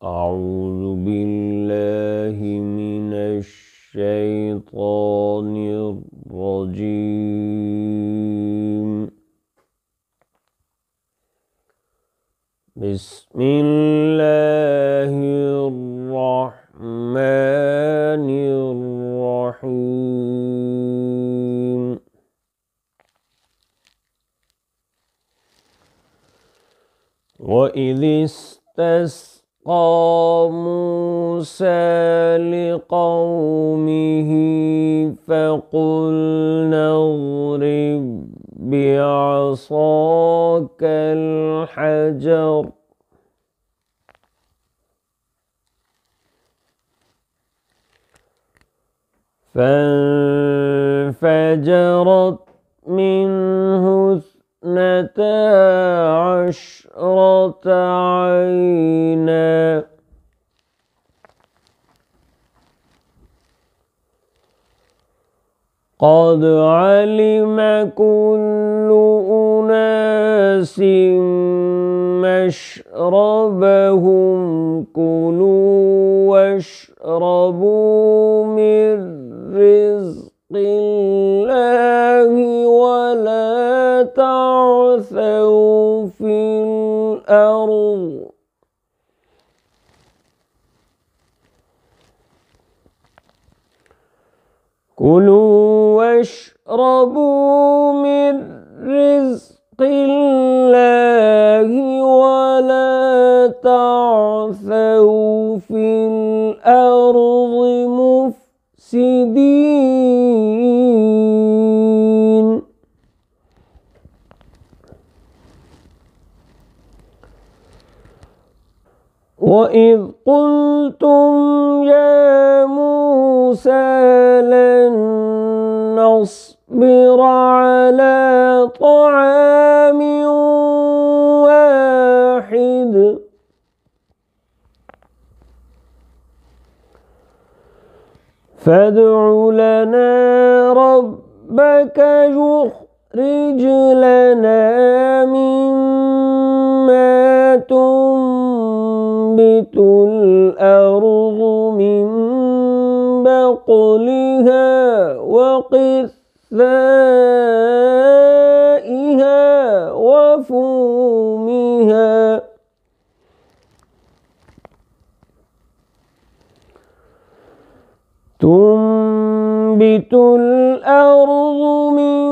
أعوذ بالله من الشيطان الرجيم. بسم الله الرحمن الرحيم. وإذ استسقى موسى لقومه فقلنا اضرب بعصاك الحجر فانفجرت منه اثنتا عشرة عينا قد علم كل أناس مشربهم كلوا واشربوا من رزق الله ولا تعثوا في الأرض واشربوا من رزق الله ولا تعثوا في الأرض مفسدين. وإذ قلتم يا موسى لن نصبر على طعام واحد فادع لنا ربك يخرج لنا مما تنبت الأرض من بقلها وقثائها وفومها تنبت الأرض من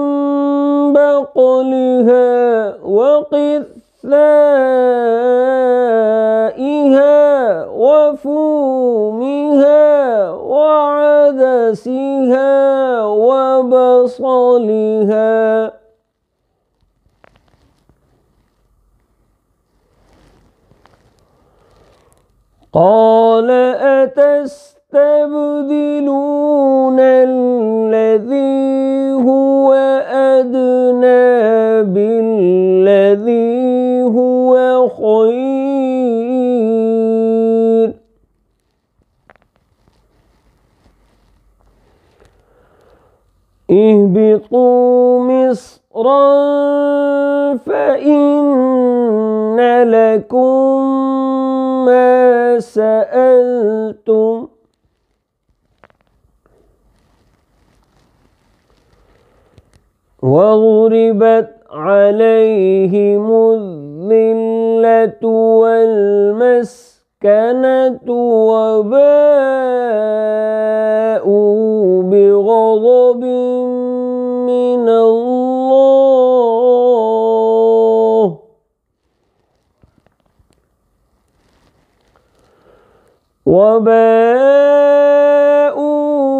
بقلها وقثائها وفومها وعدسها وبصلها قال أتستبدلون الذي هو أدنى بالذي هو خير اهبطوا مصرا فإن لكم ما سألتم وضربت عليهم الذلة والمسكنة وباءوا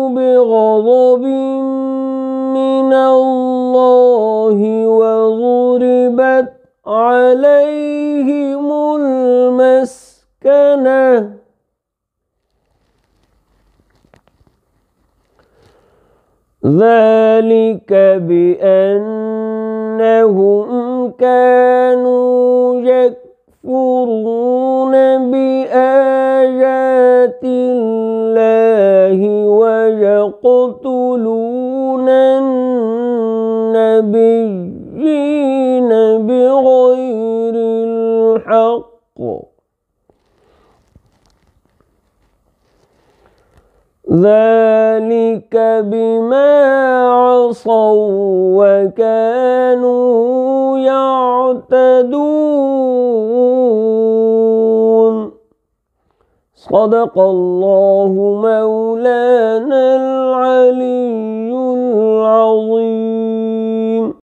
بغضب من الله وضربت عليهم المسكنة ذلك بأنهم كانوا يكفرون بآيات الله ويقتلون النبيين بغير الحق ذلك بما عصوا وكانوا يعتدون. صدق الله مولانا العلي